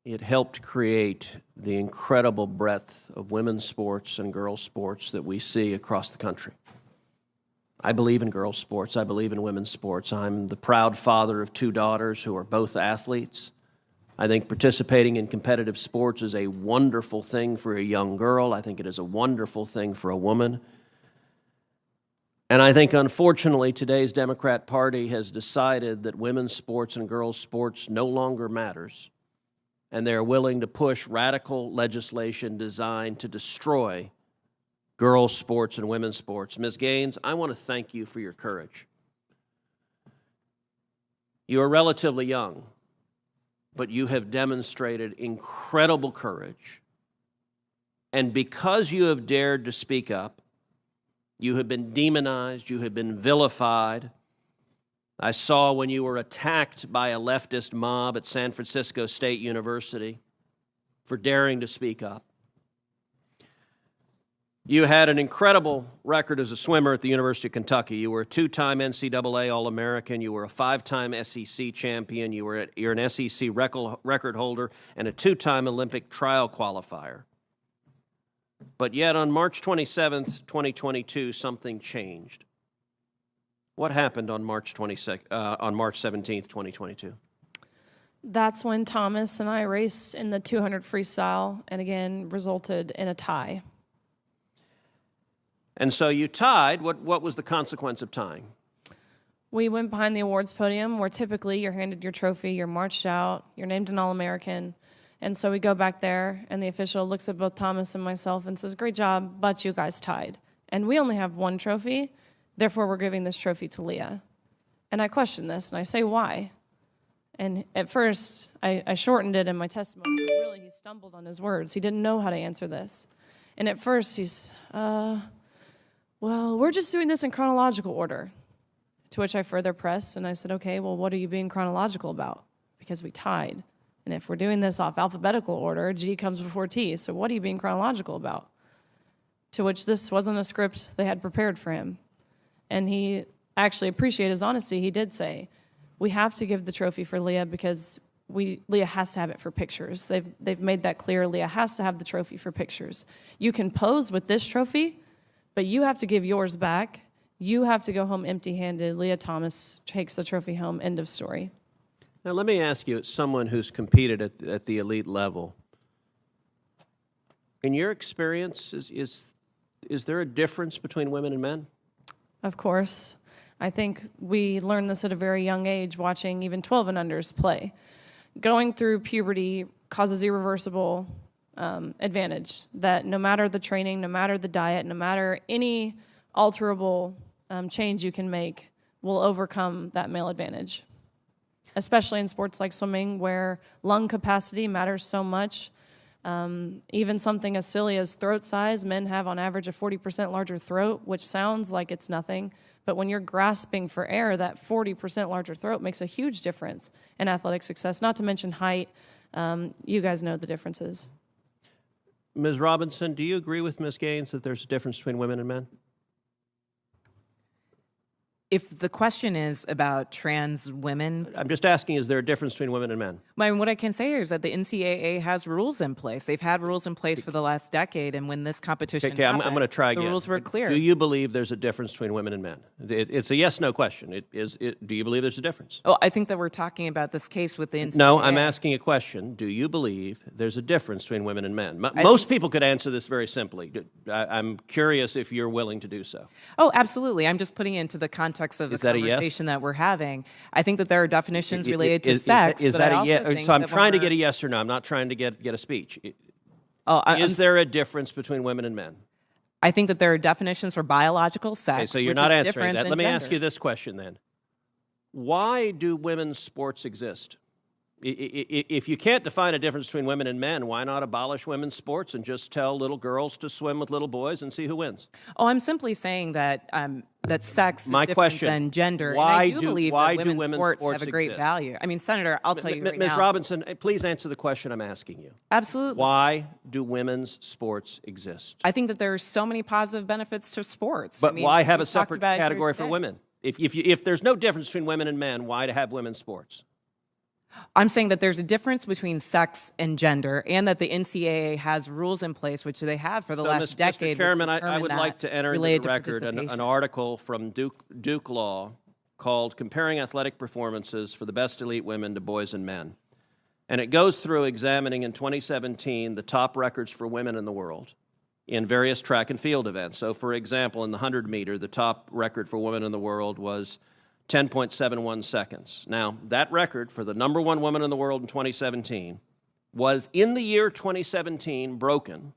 it helped create the incredible breadth of women's sports and girls' sports that we see across the country. I believe in girls' sports. I believe in women's sports. I'm the proud father of 2 daughters who are both athletes. I think participating in competitive sports is a wonderful thing for a young girl. I think it is a wonderful thing for a woman. And I think, unfortunately, today's Democrat Party has decided that women's sports and girls' sports no longer matters, and they're willing to push radical legislation designed to destroy girls' sports and women's sports. Ms. Gaines, I want to thank you for your courage. You are relatively young, but you have demonstrated incredible courage. And because you have dared to speak up, you have been demonized, you have been vilified. I saw when you were attacked by a leftist mob at San Francisco State University for daring to speak up. You had an incredible record as a swimmer at the University of Kentucky. You were a 2-time NCAA All-American. You were a 5-time SEC champion. You're an SEC record holder and a 2-time Olympic trial qualifier. But yet on March 27th, 2022, something changed. What happened on March 17th, 2022? That's when Thomas and I raced in the 200 freestyle and again resulted in a tie. And so you tied. What was the consequence of tying? We went behind the awards podium where typically you're handed your trophy, you're marched out, you're named an All-American. And so we go back there, and the official looks at both Thomas and myself and says, "Great job, but you guys tied. And we only have 1 trophy, therefore we're giving this trophy to Leah." And I question this, and I say, why? And at first, I shortened it in my testimony, but really he stumbled on his words. He didn't know how to answer this. And at first he's, well, we're just doing this in chronological order. To which I further pressed, and I said, okay, well, what are you being chronological about? Because we tied. And if we're doing this off alphabetical order, G comes before T. So what are you being chronological about? To which this wasn't a script they had prepared for him. And he actually appreciated his honesty. He did say, we have to give the trophy for Leah because Leah has to have it for pictures. They've made that clear. Leah has to have the trophy for pictures. You can pose with this trophy, but you have to give yours back. You have to go home empty-handed. Leah Thomas takes the trophy home. End of story. Now, let me ask you, as someone who's competed at the elite level, in your experience, is there a difference between women and men? Of course. I think we learned this at a very young age, watching even 12 and unders play. Going through puberty causes irreversible advantage, that no matter the training, no matter the diet, no matter any alterable change you can make, will overcome that male advantage. Especially in sports like swimming, where lung capacity matters so much. Even something as silly as throat size, men have on average a 40% larger throat, which sounds like it's nothing, but when you're grasping for air, that 40% larger throat makes a huge difference in athletic success, not to mention height. You guys know the differences. Ms. Robinson, do you agree with Ms. Gaines that there's a difference between women and men? If the question is about trans women... I'm just asking, is there a difference between women and men? I mean, what I can say is that the NCAA has rules in place. They've had rules in place for the last decade, and when this competition happened, I'm going to try again. The rules were clear. Do you believe there's a difference between women and men? It's a yes-no question. Do you believe there's a difference? Oh, I think that we're talking about this case with the NCAA. No, I'm asking a question. Do you believe there's a difference between women and men? Most people could answer this very simply. I'm curious if you're willing to do so. Oh, absolutely. I'm just putting it into the context of the conversation that we're having. I think that there are definitions related to sex. Is that a yes? So I'm trying to get a yes or no. I'm not trying to get a speech. Is there a difference between women and men? I think that there are definitions for biological sex. Okay, so you're not answering that. Let me ask you this question then. Why do women's sports exist? If you can't define a difference between women and men, why not abolish women's sports and just tell little girls to swim with little boys and see who wins? Oh, I'm simply saying that that sex is My different question, than gender. Why and I do believe that women's sports have a great exist? value. I mean, Senator, I'll tell you right now. Ms. Robinson, please answer the question I'm asking you. Absolutely. Why do women's sports exist? I think that there are so many positive benefits to sports. But I mean, why have a separate category for women? If there's no difference between women and men, why to have women's sports? I'm saying that there's a difference between sex and gender, and that the NCAA has rules in place, which they have for the last decade. Mr. Chairman, I would like to enter into the record an article from Duke Law called Comparing Athletic Performances for the Best Elite Women to Boys and Men. And it goes through examining in 2017 the top records for women in the world in various track and field events. So, for example, in the 100-meter, the top record for women in the world was 10.71 seconds. Now, that record for the number one woman in the world in 2017 was, in the year 2017, broken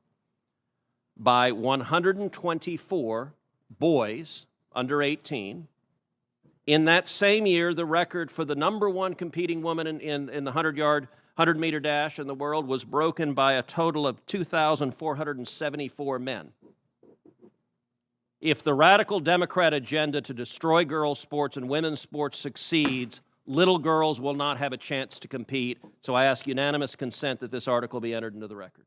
by 124 boys under 18. In that same year, the record for the number one competing woman in the 100-meter dash in the world was broken by a total of 2,474 men. If the radical Democrat agenda to destroy girls' sports and women's sports succeeds, little girls will not have a chance to compete. So I ask unanimous consent that this article be entered into the record.